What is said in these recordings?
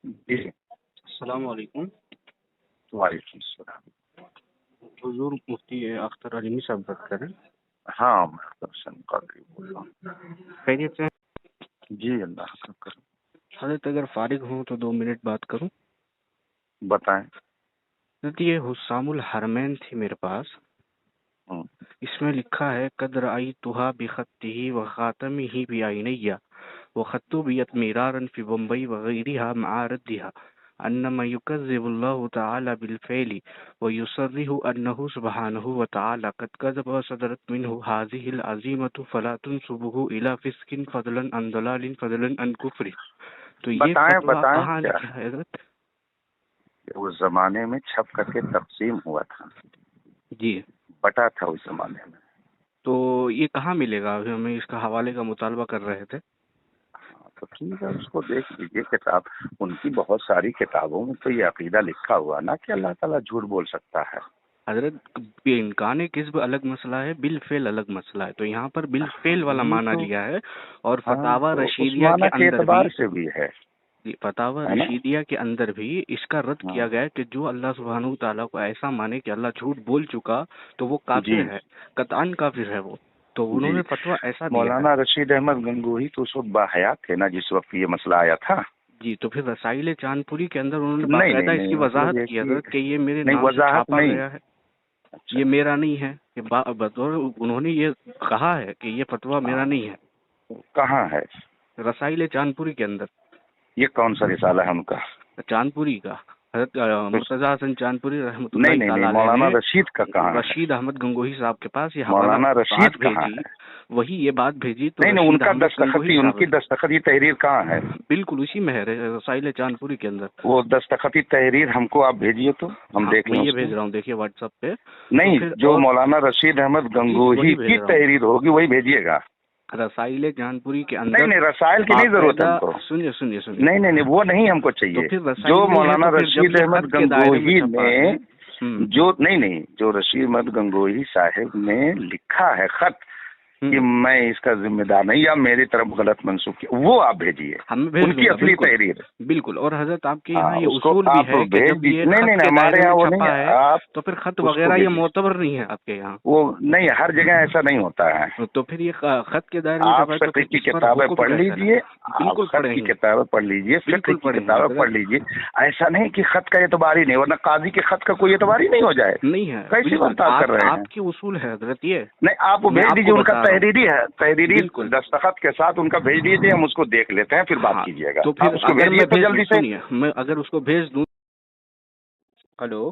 جی السلام علیکم. وعلیکم السلام. حضور مفتی اختر علیمی صاحب بات کر رہے ہیں. ہاں میں اختر حسین قادری بول رہا ہوں. خیریت سے ہیں؟ جی اللہ کا کرم. حضرت اگر فارغ ہوں تو 2 منٹ بات کروں. بتائیں. حضرت یہ حسام الحرمین تھی میرے پاس. ہوں. اس میں لکھا ہے قد رأیتها بخطه وخاتمه بعینیہ وخط بیت میرارا فی بمبئی وغیرها مع ردها انما یکذب اللہ تعالی بالفعل ویصرح انه سبحانه وتعالی قد كذب وصدرت منه هذه العزیمة فلا تنسبه الى فسق فضلا عن ضلال فضلا عن کفر. تو یہ فتویٰ کہاں لکھا ہے حضرت؟ اس زمانے میں چھپ کر کے تقسیم ہوا تھا. جی بٹا تھا اس زمانے میں. تو یہ کہاں ملے گا؟ ہمیں اس کا حوالے کا مطالبہ کر رہے تھے. تو ٹھیک ہے اس کو دیکھ لیجیے کتاب. ان کی بہت ساری کتابوں میں تو یہ عقیدہ لکھا ہوا نا کہ اللہ تعالیٰ جھوٹ بول سکتا ہے. حضرت امکان کسب الگ مسئلہ ہے، بالفعل الگ مسئلہ ہے. تو یہاں پر بالفعل والا معنی لیا ہے. اور فتاوی رشیدیہ کے اندر اعتبار سے بھی ہے. فتاوی رشیدیہ کے اندر بھی اس کا رد کیا گیا کہ جو اللہ سبحانہ تعالیٰ کو ایسا مانے کہ اللہ جھوٹ بول چکا تو وہ کافر ہے، قطعاً کافر ہے وہ. تو انہوں نے فتویٰ ایسا دیا. مولانا رشید احمد گنگوہی تو اس وقت باحیات تھے نا جس وقت یہ مسئلہ آیا تھا. جی تو پھر رسائل چاند پوری کے اندر انہوں نے باقاعدہ اس کی وضاحت کی حضرت کہ یہ میرے نام سے چھاپا گیا ہے، یہ میرا نہیں ہے. بطور انہوں نے یہ کہا ہے کہ یہ فتویٰ میرا نہیں ہے. کہاں ہے؟ رسائل چاند پوری کے اندر. یہ کون سا رسالہ ہے ان کا؟ چاند پوری کا حضرت مرتضی حسن چاند پوری رحمۃ اللہ نہیں مولانا رشید کا کہاں؟ رشید احمد گنگوہی صاحب کے پاس یہ مولانا حوالہ رشید بھیجی. وہی یہ بات بھیجی تو نہیں ان کا دستخطی، ان کی دستخطی تحریر کہاں ہے؟ بالکل اسی میں ہے رسائل چاند پوری کے اندر. وہ دستخطی تحریر ہم کو آپ بھیجیے تو ہم دیکھ لیں. یہ بھیج رہا ہوں دیکھیے واٹس ایپ پہ. نہیں جو مولانا رشید احمد گنگوہی کی تحریر ہوگی وہی بھیجیے گا. رسائل چاند پوری کے اندر نہیں رسائل کی نہیں ضرورت ہے. سنیے نہیں وہ نہیں ہم کو چاہیے. جو مولانا رشید احمد گنگوہی نے جو رشید احمد گنگوہی صاحب نے لکھا ہے خط کہ میں اس کا ذمہ دار نہیں یا میری طرف غلط منسوخ کیا، وہ آپ بھیجیے ان کی اصلی تحریر. بالکل. اور حضرت آپ کے یہاں یہ اصول بھی ہے کہ جب یہ نہیں ہمارے یہاں وہ نہیں ہے تو پھر خط وغیرہ یہ معتبر نہیں ہے آپ کے یہاں. وہ نہیں ہر جگہ ایسا نہیں ہوتا ہے. تو پھر یہ خط کے دائرے آپ فقہ کی کتابیں پڑھ لیجیے. بالکل فقہ کی کتابیں پڑھ لیجیے. فقہ کی کتابیں پڑھ لیجیے. ایسا نہیں کہ خط کا اعتبار ہی نہیں، ورنہ قاضی کے خط کا کوئی اعتبار ہی نہیں ہو جائے. نہیں ہے کیسی بات کر رہے ہیں؟ آپ کی اصول ہے حضرت. یہ نہیں آپ بھیج دیجیے ان کا تحریری ہے، تحریری دستخط کے ساتھ ان کا بھیج دیجیے، ہم اس کو دیکھ لیتے ہیں پھر بات کیجیے گا. تو پھر اس کو بھیجیے تو جلدی سے. میں اگر اس کو بھیج دوں. ہلو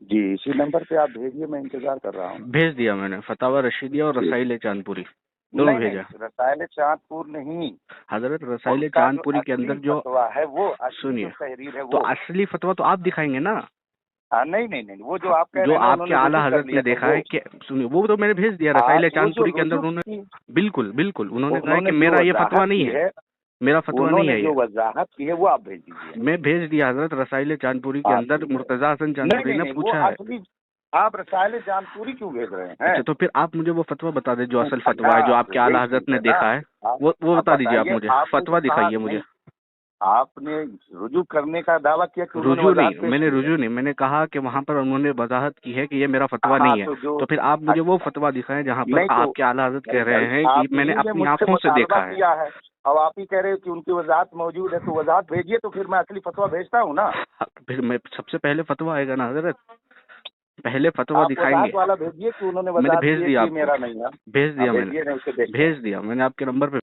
جی اسی نمبر پہ آپ بھیجیے، میں انتظار کر رہا ہوں. بھیج دیا میں نے فتاوی رشیدیہ اور رسائل چاند پوری دونوں بھیجا. رسائل چاند پور نہیں حضرت، رسائل چاند پوری کے اندر جو ہے وہ سنیے تو اصلی فتویٰ تو آپ دکھائیں گے نا. نہیں وہ جو آپ کے اعلیٰ حضرت نے دیکھا ہے کہ سنیے وہ تو میں نے بھیج دیا رسائل چاند پوری کے اندر. انہوں نے بالکل انہوں نے کہا کہ میرا یہ فتویٰ نہیں ہے، میرا فتویٰ نہیں ہے. جو وضاحت کی ہے وہ آپ بھیج دیجیے. میں بھیج دیا حضرت. رسائل چاند پوری کے اندر مرتضی حسن چاند پوری نے پوچھا ہے. آپ رسائل چاند پوری کیوں بھیج رہے ہیں؟ تو پھر آپ مجھے وہ فتویٰ بتا دیں جو اصل فتویٰ ہے، جو آپ کے اعلیٰ حضرت نے دیکھا ہے وہ بتا دیجیے. آپ مجھے فتویٰ دکھائیے. مجھے آپ نے رجوع کرنے کا دعویٰ کیا کہ رجوع نہیں، میں نے رجوع نہیں، میں نے کہا کہ وہاں پر انہوں نے وضاحت کی ہے کہ یہ میرا فتویٰ نہیں ہے. تو پھر آپ مجھے وہ فتویٰ دکھائیں جہاں پر آپ کے اعلیٰ حضرت کہہ رہے ہیں کہ میں نے اپنی آنکھوں سے دیکھا ہے. اب آپ ہی کہہ رہے ہیں کہ ان کی وضاحت موجود ہے تو وضاحت بھیجیے تو پھر میں اصلی فتویٰ بھیجتا ہوں نا. پھر میں سب سے پہلے فتویٰ آئے گا نا حضرت، پہلے فتویٰ دکھائیں گے. والا بھیجیے کہ انہوں نے میں نے بھیج دیا، میرا نہیں ہے. بھیج دیا میں نے آپ کے نمبر پہ.